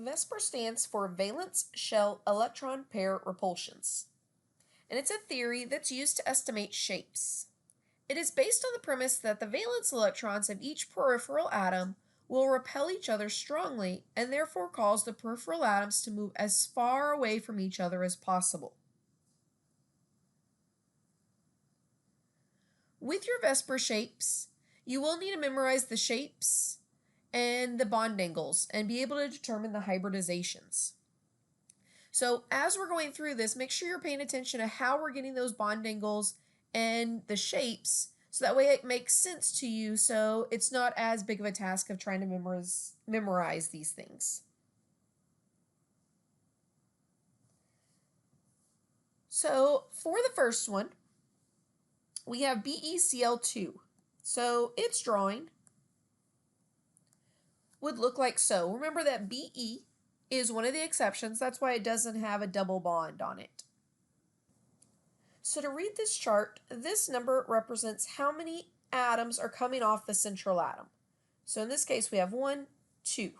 VSEPR stands for valence shell electron pair repulsions, and it's a theory that's used to estimate shapes. It is based on the premise that the valence electrons of each peripheral atom will repel each other strongly and therefore cause the peripheral atoms to move as far away from each other as possible. With your VSEPR shapes, you will need to memorize the shapes and the bond angles and be able to determine the hybridizations. So as we're going through this, make sure you're paying attention to how we're getting those bond angles and the shapes, so that way it makes sense to you, so it's not as big of a task of trying to memorize these things. So for the first one, we have BeCl2. So its drawing would look like so. Remember that Be is one of the exceptions. That's why it doesn't have a double bond on it. So to read this chart, this number represents how many atoms are coming off the central atom. So in this case, we have 1, 2.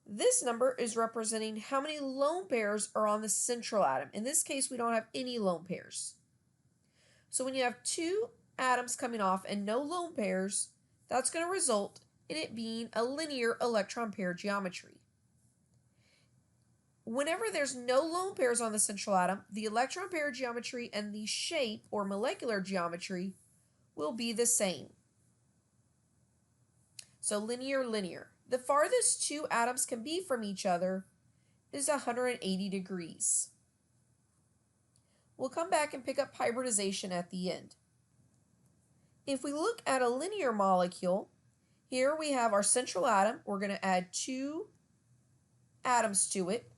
This number is representing how many lone pairs are on the central atom. In this case, we don't have any lone pairs. So when you have 2 atoms coming off and no lone pairs, that's going to result in it being a linear electron pair geometry. Whenever there's no lone pairs on the central atom, the electron pair geometry and the shape or molecular geometry will be the same. So linear, linear. The farthest 2 atoms can be from each other is 180 degrees. We'll come back and pick up hybridization at the end. If we look at a linear molecule, here we have our central atom. We're going to add 2 atoms to it.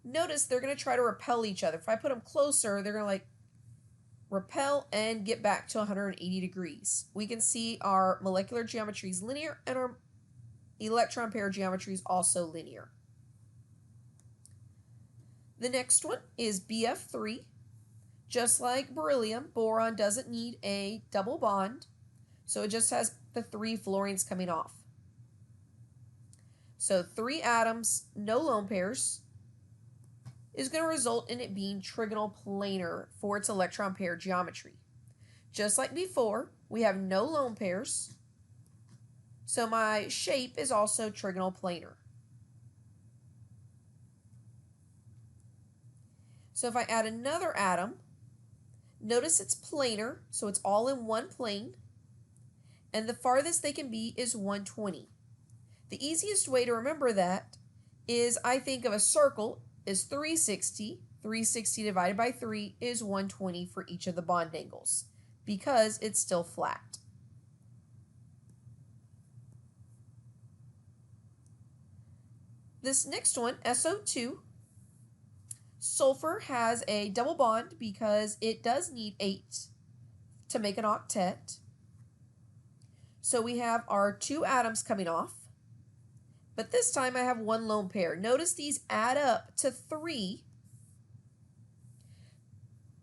Notice they're going to try to repel each other. If I put them closer, they're going to repel and get back to 180 degrees. We can see our molecular geometry is linear and our electron pair geometry is also linear. The next one is Bf3. Just like beryllium, boron doesn't need a double bond, so it just has the 3 fluorines coming off. So 3 atoms, no lone pairs, is going to result in it being trigonal planar for its electron pair geometry. Just like before, we have no lone pairs, so my shape is also trigonal planar. So if I add another atom, notice it's planar, so it's all in one plane, and the farthest they can be is 120. The easiest way to remember that is I think of a circle is 360. 360 divided by 3 is 120 for each of the bond angles because it's still flat. This next one, SO2, sulfur has a double bond because it does need 8 to make an octet. So we have our 2 atoms coming off. But this time I have 1 lone pair. Notice these add up to 3.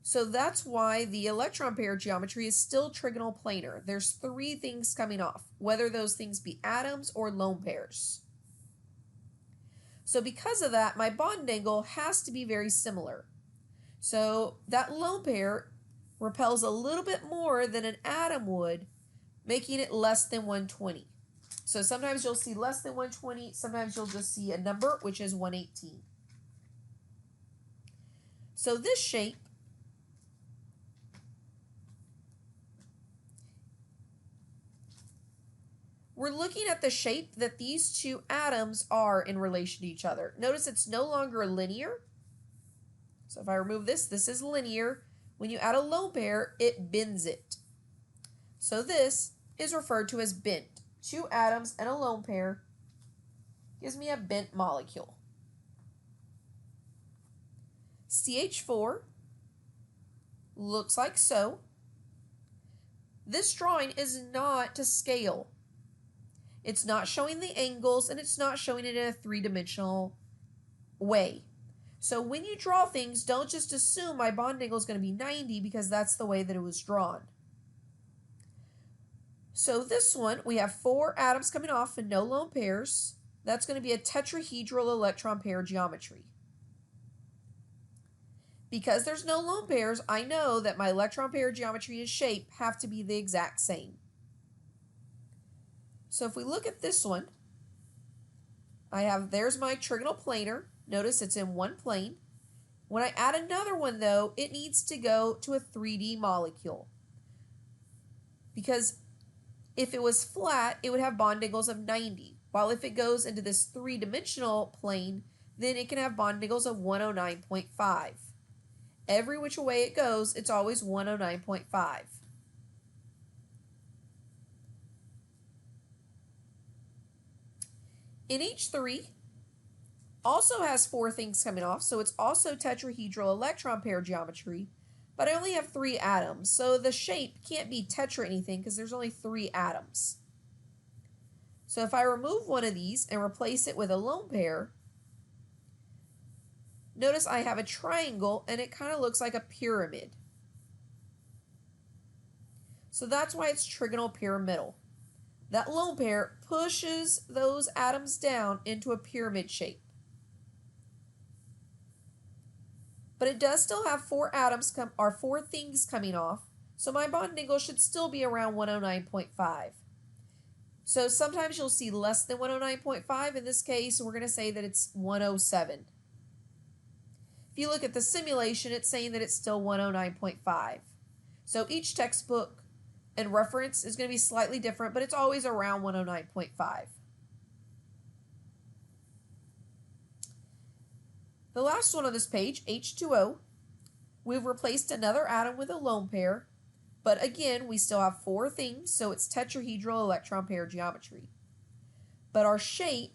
So that's why the electron pair geometry is still trigonal planar. There's 3 things coming off, whether those things be atoms or lone pairs. So because of that, my bond angle has to be very similar. So that lone pair repels a little bit more than an atom would, making it less than 120. So sometimes you'll see less than 120, sometimes you'll just see a number, which is 118. So this shape we're looking at the shape that these 2 atoms are in relation to each other. Notice it's no longer linear. So if I remove this, this is linear. When you add a lone pair, it bends it. So this is referred to as bent. 2 atoms and a lone pair gives me a bent molecule. CH4 looks like so. This drawing is not to scale. It's not showing the angles and it's not showing it in a 3-dimensional way. So when you draw things, don't just assume my bond angle is going to be 90 because that's the way that it was drawn. So this one, we have 4 atoms coming off and no lone pairs. That's going to be a tetrahedral electron pair geometry. Because there's no lone pairs, I know that my electron pair geometry and shape have to be the exact same. So if we look at this one, there's my trigonal planar. Notice it's in one plane. When I add another one though, it needs to go to a 3D molecule. Because if it was flat, it would have bond angles of 90. While if it goes into this three-dimensional plane, then it can have bond angles of 109.5. Every which way it goes, it's always 109.5. NH3 also has 4 things coming off, so it's also tetrahedral electron pair geometry, but I only have 3 atoms, so the shape can't be tetra anything because there's only 3 atoms. So if I remove one of these and replace it with a lone pair, notice I have a triangle and it kind of looks like a pyramid. So that's why it's trigonal pyramidal. That lone pair pushes those atoms down into a pyramid shape. But it does still have 4 atoms 4 things coming off, so my bond angle should still be around 109.5. So sometimes you'll see less than 109.5. In this case, we're going to say that it's 107. If you look at the simulation, it's saying that it's still 109.5. So each textbook and reference is going to be slightly different, but it's always around 109.5. The last one on this page, H2O, we've replaced another atom with a lone pair, but again, we still have 4 things, so it's tetrahedral electron pair geometry. But our shape,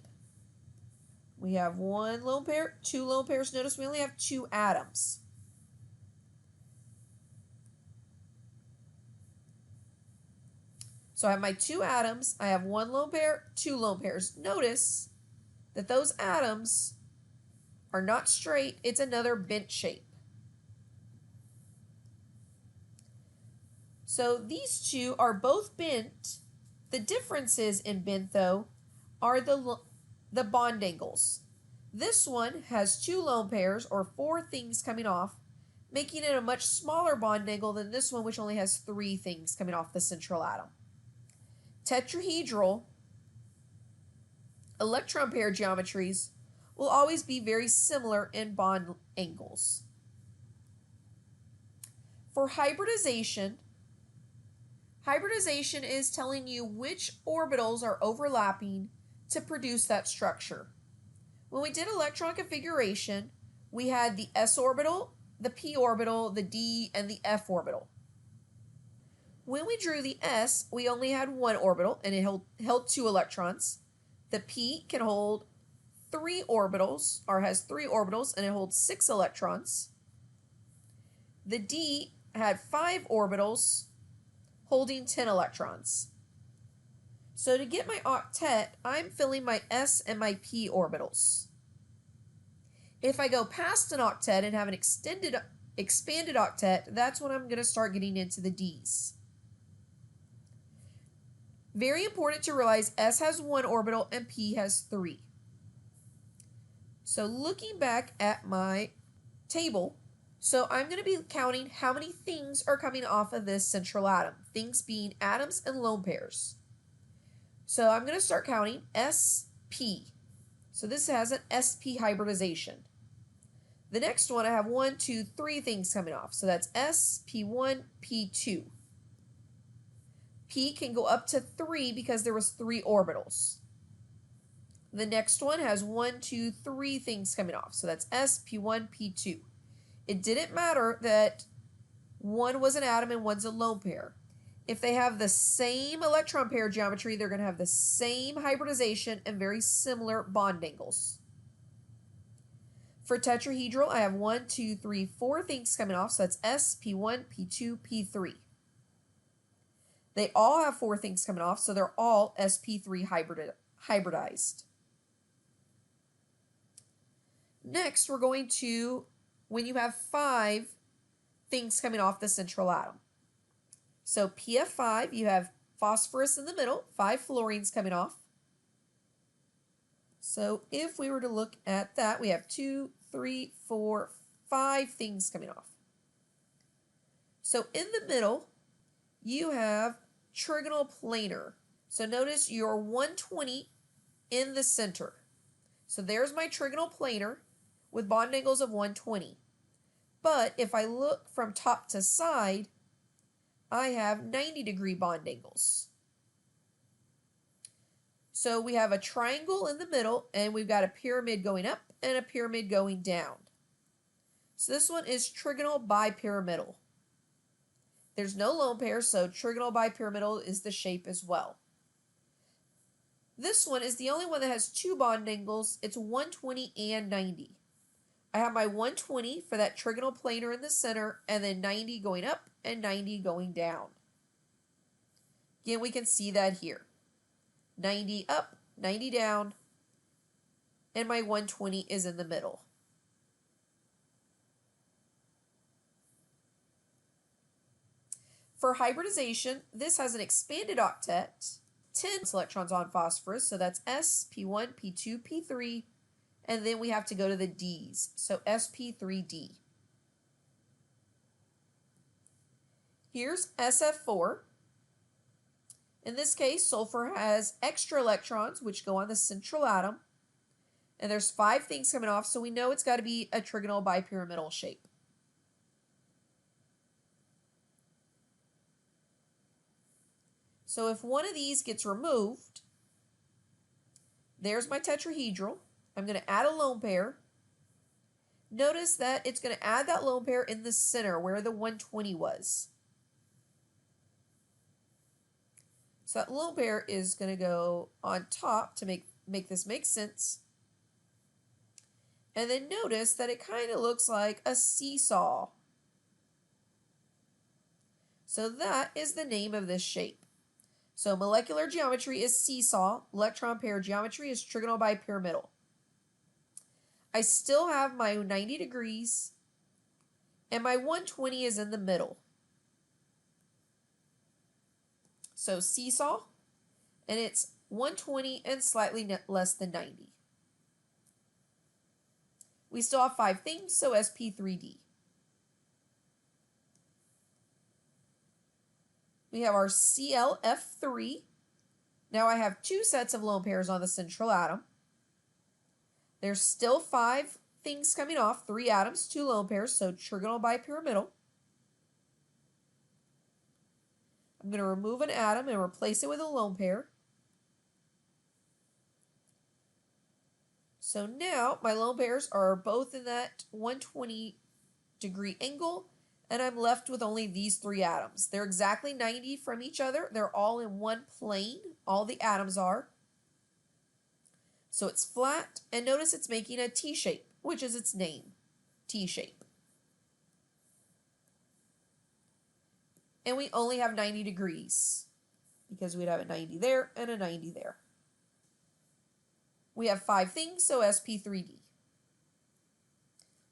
we have 1 lone pair, 2 lone pairs. Notice we only have 2 atoms. So I have my 2 atoms, I have 1 lone pair, 2 lone pairs. Notice that those atoms are not straight, it's another bent shape. So these 2 are both bent. The differences in bent, though, are the bond angles. This one has 2 lone pairs, or 4 things coming off, making it a much smaller bond angle than this one, which only has 3 things coming off the central atom. Tetrahedral electron pair geometries will always be very similar in bond angles. For hybridization is telling you which orbitals are overlapping to produce that structure. When we did electron configuration, we had the s orbital, the p orbital, the d, and the f orbital. When we drew the s, we only had 1 orbital, and it held 2 electrons. The p can hold 3 orbitals, or has 3 orbitals, and it holds 6 electrons. The d had 5 orbitals, holding 10 electrons. So to get my octet, I'm filling my s and my p orbitals. If I go past an octet and have an expanded octet, that's when I'm going to start getting into the d's. Very important to realize s has 1 orbital and p has 3. So looking back at my table, so I'm going to be counting how many things are coming off of this central atom, things being atoms and lone pairs. So I'm going to start counting sp. So this has an sp hybridization. The next one, I have 1, 2, 3 things coming off. So that's s, p1, p2. P can go up to 3 because there was 3 orbitals. The next one has 1, 2, 3 things coming off. So that's s, p1, p2. It didn't matter that one was an atom and one's a lone pair. If they have the same electron pair geometry, they're going to have the same hybridization and very similar bond angles. For tetrahedral, I have 1, 2, 3, 4 things coming off. So that's s, p1, p2, p3. They all have 4 things coming off, so they're all sp3 hybridized. Next, we're going to when you have 5 things coming off the central atom. So PF5, you have phosphorus in the middle, 5 fluorines coming off. So if we were to look at that, we have 2, 3, 4, 5 things coming off. So in the middle, you have trigonal planar. So notice your 120 in the center. So there's my trigonal planar with bond angles of 120. But if I look from top to side, I have 90-degree bond angles. So we have a triangle in the middle, and we've got a pyramid going up and a pyramid going down. So this one is trigonal bipyramidal. There's no lone pair, so trigonal bipyramidal is the shape as well. This one is the only one that has two bond angles. It's 120 and 90. I have my 120 for that trigonal planar in the center, and then 90 going up and 90 going down. Again, we can see that here. 90 up, 90 down, and my 120 is in the middle. For hybridization, this has an expanded octet, 10 electrons on phosphorus, so that's S, P1, P2, P3, and then we have to go to the Ds, so sp3d. Here's SF4. In this case, sulfur has extra electrons, which go on the central atom, and there's 5 things coming off, so we know it's got to be a trigonal bipyramidal shape. So if one of these gets removed, there's my tetrahedral. I'm going to add a lone pair. Notice that it's going to add that lone pair in the center where the 120 was. So that lone pair is going to go on top to make this make sense. And then notice that it kind of looks like a seesaw. So that is the name of this shape. So molecular geometry is seesaw, electron pair geometry is trigonal bipyramidal. I still have my 90 degrees, and my 120 is in the middle. So seesaw, and it's 120 and slightly less than 90. We still have 5 things, so sp3d. We have our ClF3. Now I have 2 sets of lone pairs on the central atom. There's still 5 things coming off, 3 atoms, 2 lone pairs, so trigonal bipyramidal. I'm going to remove an atom and replace it with a lone pair. So now my lone pairs are both in that 120-degree angle, and I'm left with only these 3 atoms. They're exactly 90 from each other. They're all in one plane. All the atoms are. So it's flat, and notice it's making a T shape, which is its name, T shape. And we only have 90 degrees because we'd have a 90 there and a 90 there. We have 5 things, so sp3d.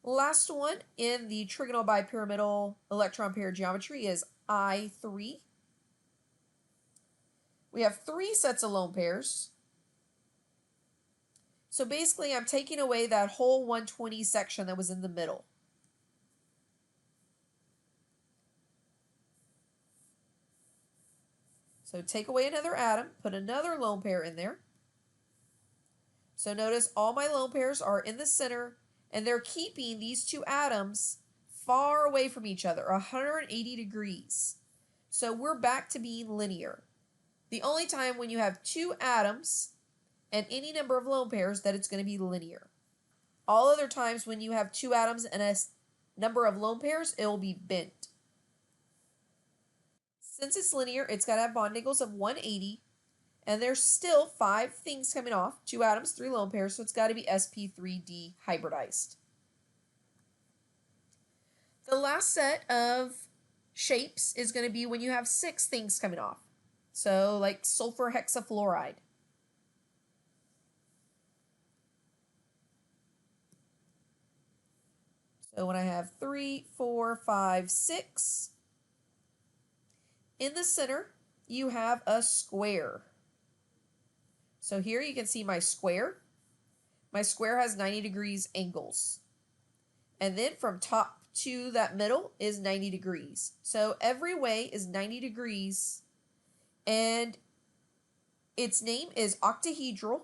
Last one in the trigonal bipyramidal electron pair geometry is I3. We have 3 sets of lone pairs. So basically I'm taking away that whole 120 section that was in the middle. So take away another atom, put another lone pair in there. So notice all my lone pairs are in the center, and they're keeping these 2 atoms far away from each other, 180 degrees. So we're back to being linear. The only time when you have 2 atoms and any number of lone pairs that it's going to be linear. All other times when you have 2 atoms and a number of lone pairs, it will be bent. Since it's linear, it's got to have bond angles of 180, and there's still 5 things coming off, 2 atoms, 3 lone pairs, so it's got to be sp3d hybridized. The last set of shapes is going to be when you have 6 things coming off. So like sulfur hexafluoride. So when I have 3, 4, 5, 6, in the center you have a square. So here you can see my square. My square has 90 degrees angles. And then from top to that middle is 90 degrees. So every way is 90 degrees. And its name is octahedral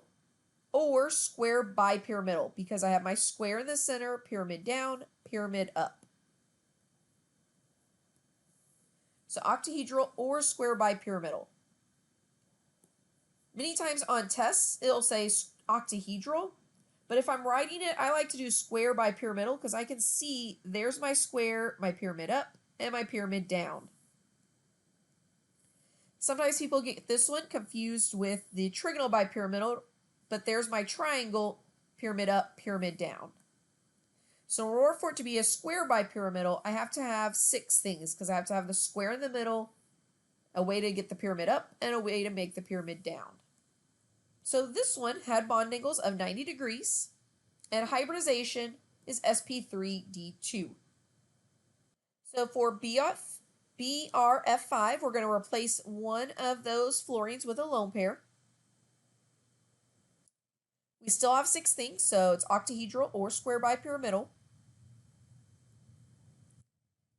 or square bipyramidal because I have my square in the center, pyramid down, pyramid up. So octahedral or square bipyramidal. Many times on tests, it'll say octahedral, but if I'm writing it, I like to do square bipyramidal because I can see there's my square, my pyramid up, and my pyramid down. Sometimes people get this one confused with the trigonal bipyramidal, but there's my triangle, pyramid up, pyramid down. So in order for it to be a square bipyramidal, I have to have 6 things because I have to have the square in the middle, a way to get the pyramid up, and a way to make the pyramid down. So this one had bond angles of 90 degrees, and hybridization is sp3d2. So for BRF5, we're going to replace one of those fluorines with a lone pair. We still have 6 things, so it's octahedral or square bipyramidal.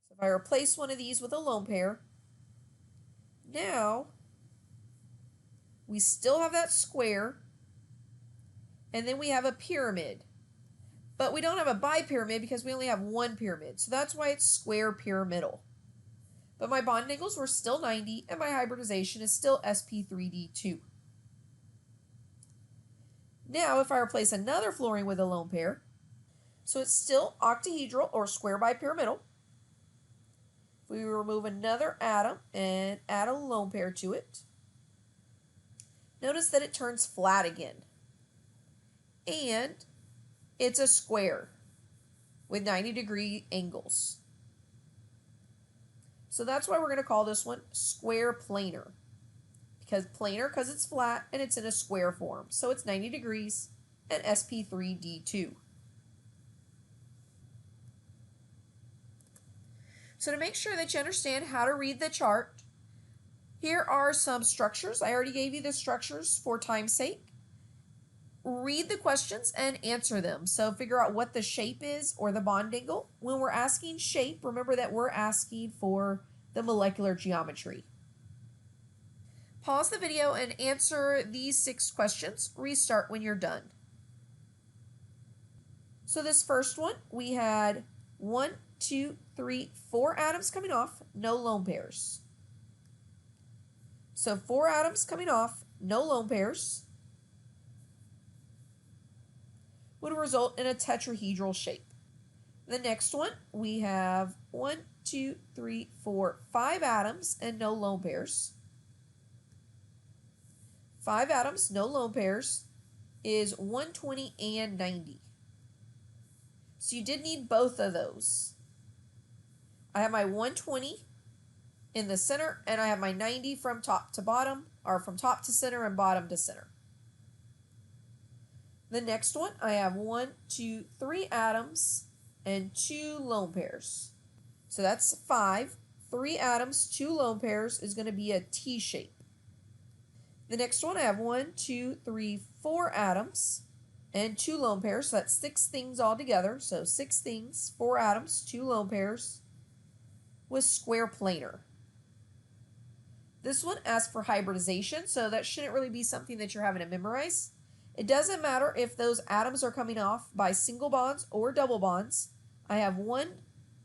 So if I replace one of these with a lone pair, now we still have that square, and then we have a pyramid. But we don't have a bipyramid because we only have one pyramid, so that's why it's square pyramidal. But my bond angles were still 90, and my hybridization is still sp3d2. Now, if I replace another fluorine with a lone pair, so it's still octahedral or square bipyramidal. If we remove another atom and add a lone pair to it, notice that it turns flat again. And it's a square with 90-degree angles. So that's why we're going to call this one square planar. Because it's flat and it's in a square form. So it's 90 degrees and sp3d2. So to make sure that you understand how to read the chart, here are some structures. I already gave you the structures for time's sake. Read the questions and answer them. So figure out what the shape is or the bond angle. When we're asking shape, remember that we're asking for the molecular geometry. Pause the video and answer these 6 questions. Restart when you're done. So this first one, we had 1, 2, 3, 4 atoms coming off, no lone pairs. So 4 atoms coming off, no lone pairs, would result in a tetrahedral shape. The next one, we have 1, 2, 3, 4, 5 atoms and no lone pairs. 5 atoms, no lone pairs, is 120 and 90. So you did need both of those. I have my 120 in the center, and I have my 90 from top to bottom, or from top to center and bottom to center. The next one, I have 1, 2, 3 atoms and 2 lone pairs. So that's 5. 3 atoms, 2 lone pairs is going to be a T shape. The next one, I have 1, 2, 3, 4 atoms and 2 lone pairs. So that's 6 things all together. So 6 things, 4 atoms, 2 lone pairs with square planar. This one asks for hybridization, so that shouldn't really be something that you're having to memorize. It doesn't matter if those atoms are coming off by single bonds or double bonds. I have 1,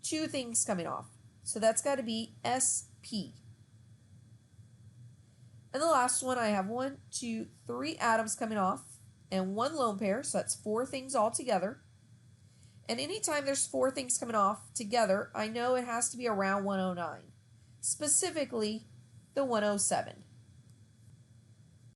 2 things coming off. So that's got to be SP. And the last one, I have 1, 2, 3 atoms coming off and 1 lone pair, so that's 4 things all together. And anytime there's 4 things coming off together, I know it has to be around 109, specifically the 107.